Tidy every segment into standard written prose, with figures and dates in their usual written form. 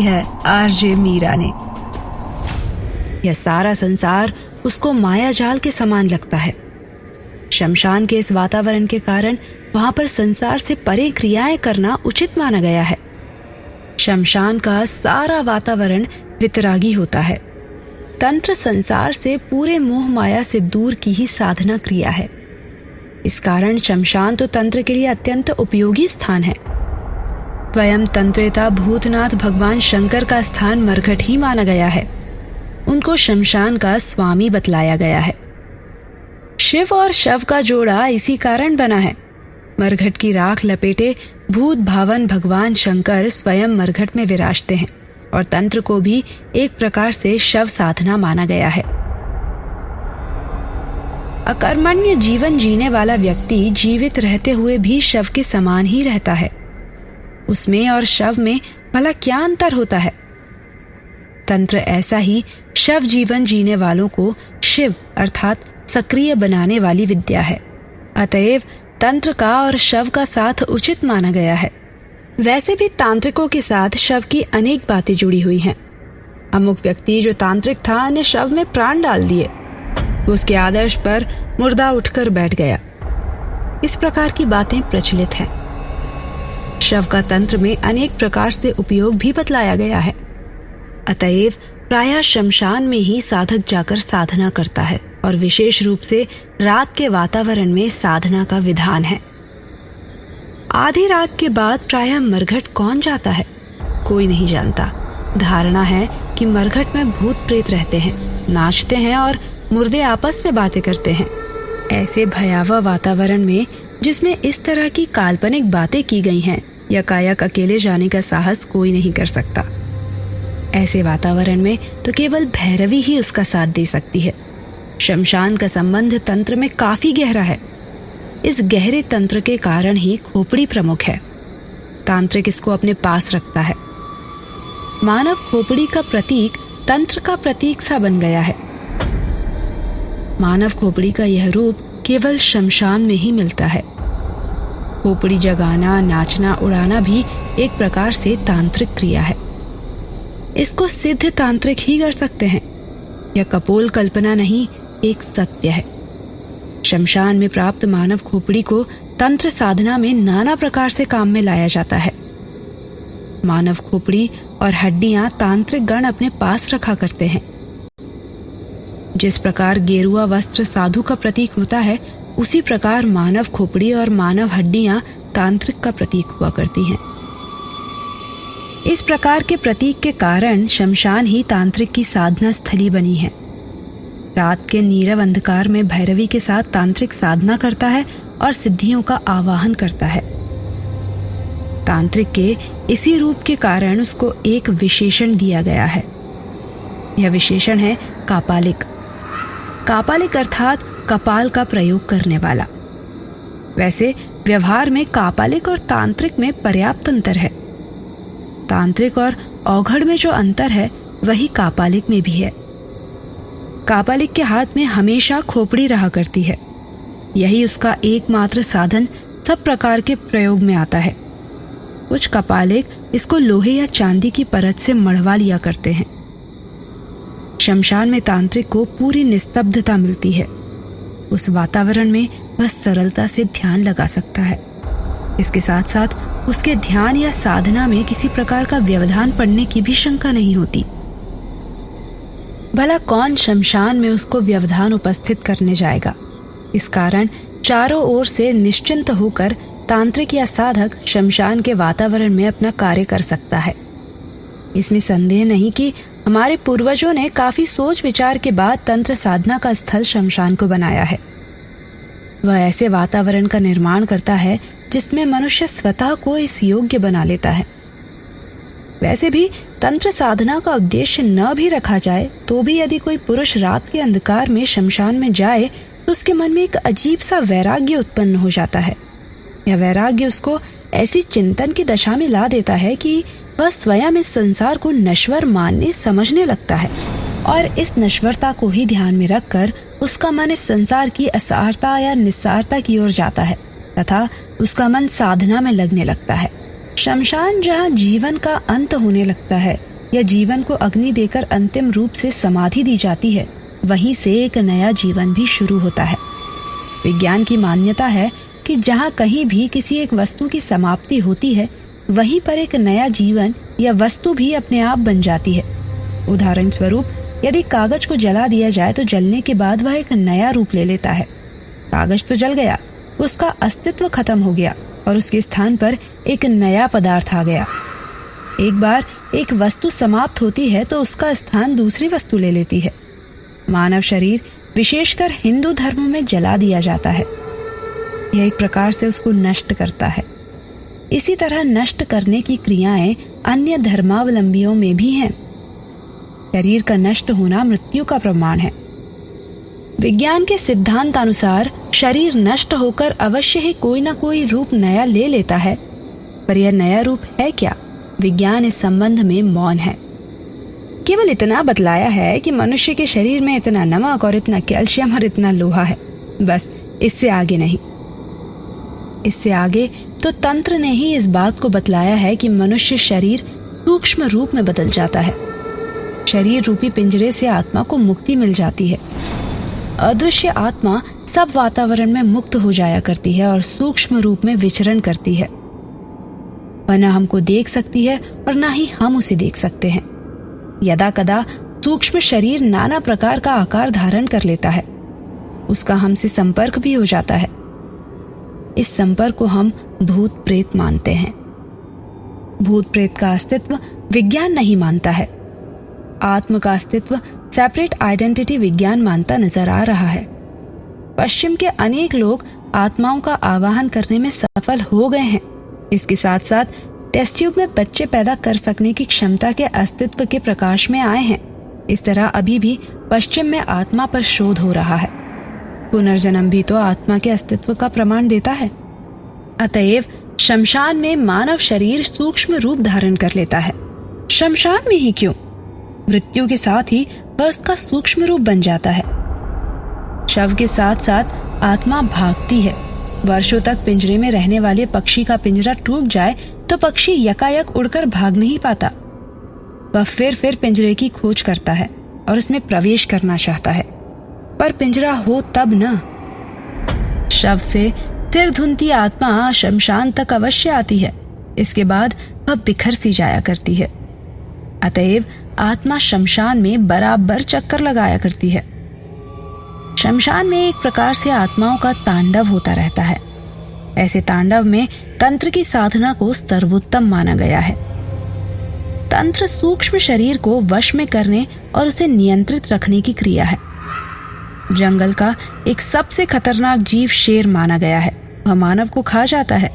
है आरजे मीरा ने। यह सारा संसार उसको माया जाल के समान लगता है। शमशान के इस वातावरण के कारण वहां पर संसार से परे क्रियाएं करना उचित माना गया है। शमशान का सारा वातावरण वितरागी होता है। तंत्र संसार से पूरे मोह माया से दूर की ही साधना क्रिया है। इस कारण शमशान तो तंत्र के लिए अत्यंत उपयोगी स्थान है। स्वयं तंत्रेता भूतनाथ भगवान शंकर का स्थान मरघट ही माना गया है। उनको शमशान का स्वामी बतलाया गया है। शिव और शव का जोड़ा इसी कारण बना है। मरघट की राख लपेटे भूत भावन भगवान शंकर स्वयं मरघट में विराजते हैं और तंत्र को भी एक प्रकार से शव साधना माना गया है। अकर्मण्य जीवन जीने वाला व्यक्ति जीवित रहते हुए भी शव के समान ही रहता है। उसमें और शव में भला क्या अंतर होता है? तंत्र ऐसा ही शव जीवन जीने वालों को शिव अर्थात सक्रिय बनाने वाली विद्या है। अतएव तंत्र का और शव का साथ उचित माना गया है। वैसे भी तांत्रिकों के साथ शव की अनेक बातें जुड़ी हुई हैं। अमुक व्यक्ति जो तांत्रिक था ने शव में प्राण डाल दिए, उसके आदर्श पर मुर्दा उठकर बैठ गया। इस प्रकार की बातें प्रचलित हैं। शव का तंत्र में अनेक प्रकार से उपयोग भी बतलाया गया है। अतएव प्रायः शमशान में ही साधक जाकर साधना करता है और विशेष रूप से रात के वातावरण में साधना का विधान है। आधी रात के बाद प्रायः मरघट कौन जाता है? कोई नहीं जानता। धारणा है कि मरघट में भूत प्रेत रहते हैं, नाचते हैं और मुर्दे आपस में बातें करते हैं। ऐसे भयावह वातावरण में जिसमें इस तरह की काल्पनिक बातें की गई हैं, यकायक अकेले जाने का साहस कोई नहीं कर सकता। ऐसे वातावरण में तो केवल भैरवी ही उसका साथ दे सकती है। शमशान का संबंध तंत्र में काफी गहरा है। इस गहरे तंत्र के कारण ही खोपड़ी प्रमुख है। तांत्रिक इसको अपने पास रखता है। मानव खोपड़ी का प्रतीक तंत्र का प्रतीक सा बन गया है। मानव खोपड़ी का यह रूप केवल शमशान में ही मिलता है। खोपड़ी जगाना, नाचना, उड़ाना भी एक प्रकार से तांत्रिक क्रिया है। इसको सिद्ध तांत्रिक ही कर सकते हैं। यह कपोल कल्पना नहीं, एक सत्य है। शमशान में प्राप्त मानव खोपड़ी को तंत्र साधना में नाना प्रकार से काम में लाया जाता है। मानव खोपड़ी और हड्डियां तांत्रिक गण अपने पास रखा करते हैं। जिस प्रकार गेरुआ वस्त्र साधु का प्रतीक होता है, उसी प्रकार मानव खोपड़ी और मानव हड्डियां तांत्रिक का प्रतीक हुआ करती हैं। इस प्रकार के प्रतीक के कारण शमशान ही तांत्रिक की साधना स्थली बनी है। रात के नीरव अंधकार में भैरवी के साथ तांत्रिक साधना करता है और सिद्धियों का आवाहन करता है। तांत्रिक के इसी रूप के कारण उसको एक विशेषण दिया गया है। यह विशेषण है कापालिक। कापालिक अर्थात कपाल का प्रयोग करने वाला। वैसे व्यवहार में कापालिक और तांत्रिक में पर्याप्त अंतर है। तांत्रिक और औघड़ में जो अंतर है वही कापालिक में भी है। कापालिक के हाथ में हमेशा खोपड़ी रहा करती है। यही उसका एकमात्र साधन सब प्रकार के प्रयोग में आता है। कुछ कपालिक इसको लोहे या चांदी की परत से मढ़वा लिया करते हैं। शमशान में तांत्रिक को पूरी निस्तब्धता मिलती है। उस वातावरण में वह सरलता से ध्यान लगा सकता है। इसके साथ साथ उसके ध्यान या साधना में किसी प्रकार का व्यवधान पड़ने की भी शंका नहीं होती। भला कौन शमशान में उसको व्यवधान उपस्थित करने जाएगा? इस कारण चारों ओर से निश्चिंत होकर तांत्रिक या साधक शमशान के वातावरण में अपना कार्य कर सकता है। इसमें संदेह नहीं कि हमारे पूर्वजों ने काफी सोच विचार के बाद तंत्र साधना का स्थल शमशान को बनाया है। वह ऐसे वातावरण का निर्माण करता है जिसमें मनुष्य स्वतः को इस योग्य बना लेता है। वैसे भी तंत्र साधना का उद्देश्य न भी रखा जाए तो भी यदि कोई पुरुष रात के अंधकार में शमशान में जाए तो उसके मन में एक अजीब सा वैराग्य उत्पन्न हो जाता है। यह वैराग्य उसको ऐसी चिंतन की दशा में ला देता है कि वह स्वयं इस संसार को नश्वर मानने समझने लगता है और इस नश्वरता को ही ध्यान में रखकर उसका मन इस संसार की असारता या निस्सारता की ओर जाता है तथा उसका मन साधना में लगने लगता है। शमशान जहाँ जीवन का अंत होने लगता है, या जीवन को अग्नि देकर अंतिम रूप से समाधि दी जाती है, वहीं से एक नया जीवन भी शुरू होता है। विज्ञान की मान्यता है कि जहाँ कहीं भी किसी एक वस्तु की समाप्ति होती है, वहीं पर एक नया जीवन या वस्तु भी अपने आप बन जाती है। उदाहरण स्वरूप, यदि कागज को जला दिया जाए तो जलने के बाद वह एक नया रूप ले लेता है। कागज तो जल गया, उसका अस्तित्व खत्म हो गया और उसके स्थान पर एक नया पदार्थ आ गया। एक बार एक वस्तु समाप्त होती है तो उसका स्थान दूसरी वस्तु ले लेती है। मानव शरीर विशेषकर हिंदू धर्म में जला दिया जाता है। यह एक प्रकार से उसको नष्ट करता है। इसी तरह नष्ट करने की क्रियाएं अन्य धर्मावलंबियों में भी हैं। शरीर का नष्ट होना मृत्यु का प्रमाण है। विज्ञान के सिद्धांतानुसार शरीर नष्ट होकर अवश्य ही कोई ना कोई रूप नया ले लेता है, पर यह नया रूप है क्या, विज्ञान इस संबंध में मौन है। केवल इतना बतलाया है कि मनुष्य के शरीर में इतना नमक और इतना कैल्शियम और इतना लोहा है, बस, इससे आगे नहीं। इससे आगे तो तंत्र ने ही इस बात को बतलाया है कि मनुष्य शरीर सूक्ष्म रूप में बदल जाता है। शरीर रूपी पिंजरे से आत्मा को मुक्ति मिल जाती है। अदृश्य आत्मा सब वातावरण में मुक्त हो जाया करती है और सूक्ष्म रूप में विचरण करती है। वह न हमको देख सकती है और न ही हम उसे देख सकते हैं। यदा कदा सूक्ष्म शरीर नाना प्रकार का आकार धारण कर लेता है। उसका हमसे संपर्क भी हो जाता है। इस संपर्क को हम भूत प्रेत मानते हैं। भूत प्रेत का अस्तित्व विज्ञान नहीं मानता है। आत्म का अस्तित्व सेपरेट आइडेंटिटी विज्ञान मानता नजर आ रहा है। पश्चिम के अनेक लोग आत्माओं का आवाहन करने में सफल हो गए हैं। इसके साथ साथ टेस्ट ट्यूब में बच्चे पैदा कर सकने की क्षमता के अस्तित्व के प्रकाश में आए हैं। इस तरह अभी भी पश्चिम में आत्मा पर शोध हो रहा है। पुनर्जन्म भी तो आत्मा के अस्तित्व का प्रमाण देता है। अतएव शमशान में मानव शरीर सूक्ष्म रूप धारण कर लेता है। शमशान में ही क्यों, मृत्यु के साथ ही वह उसका सूक्ष्म रूप बन जाता है। शव के साथ साथ आत्मा भागती है। वर्षों तक पिंजरे में रहने वाले पक्षी का पिंजरा टूट जाए तो पक्षी यकायक उड़कर भाग नहीं पाता। वह फिर पिंजरे की खोज करता है और उसमें प्रवेश करना चाहता है, पर पिंजरा हो तब न। शव से सिर धुनती आत्मा शमशान तक अवश्य आती है। इसके बाद वह बिखर सी जाया करती है। अतएव आत्मा शमशान में बराबर चक्कर लगाया करती है। शमशान में एक प्रकार से आत्माओं का तांडव होता रहता है। ऐसे तांडव में तंत्र की साधना को सर्वोत्तम माना गया है। तंत्र सूक्ष्म शरीर को वश में करने और उसे नियंत्रित रखने की क्रिया है। जंगल का एक सबसे खतरनाक जीव शेर माना गया है। वह मानव को खा जाता है,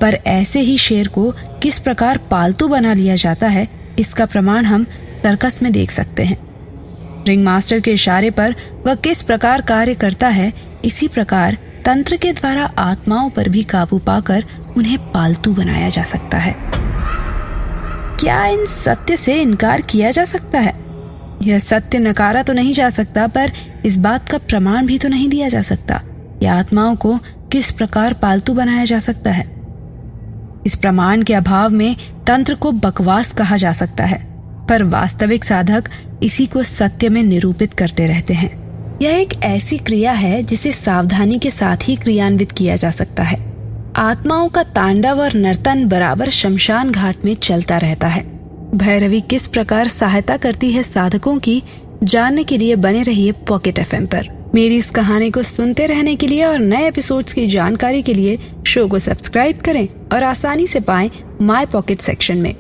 पर ऐसे ही शेर को किस प्रकार पालतू बना लिया जाता है, इसका प्रमाण हम सर्कस में देख सकते हैं। रिंग मास्टर के इशारे पर वह किस प्रकार कार्य करता है, इसी प्रकार तंत्र के द्वारा आत्माओं पर भी काबू पाकर उन्हें पालतू बनाया जा सकता है। क्या इन सत्य से इनकार किया जा सकता है? यह सत्य नकारा तो नहीं जा सकता, पर इस बात का प्रमाण भी तो नहीं दिया जा सकता या आत्माओं को किस प्रकार पालतू बनाया जा सकता है। इस प्रमाण के अभाव में तंत्र को बकवास कहा जा सकता है, पर वास्तविक साधक इसी को सत्य में निरूपित करते रहते हैं। यह एक ऐसी क्रिया है जिसे सावधानी के साथ ही क्रियान्वित किया जा सकता है। आत्माओं का तांडव और नर्तन बराबर शमशान घाट में चलता रहता है। भैरवी किस प्रकार सहायता करती है साधकों की, जानने के लिए बने रहिए पॉकेट एफएम पर। मेरी इस कहानी को सुनते रहने के लिए और नए एपिसोड्स की जानकारी के लिए शो को सब्सक्राइब करें और आसानी से पाएं माय पॉकेट सेक्शन में।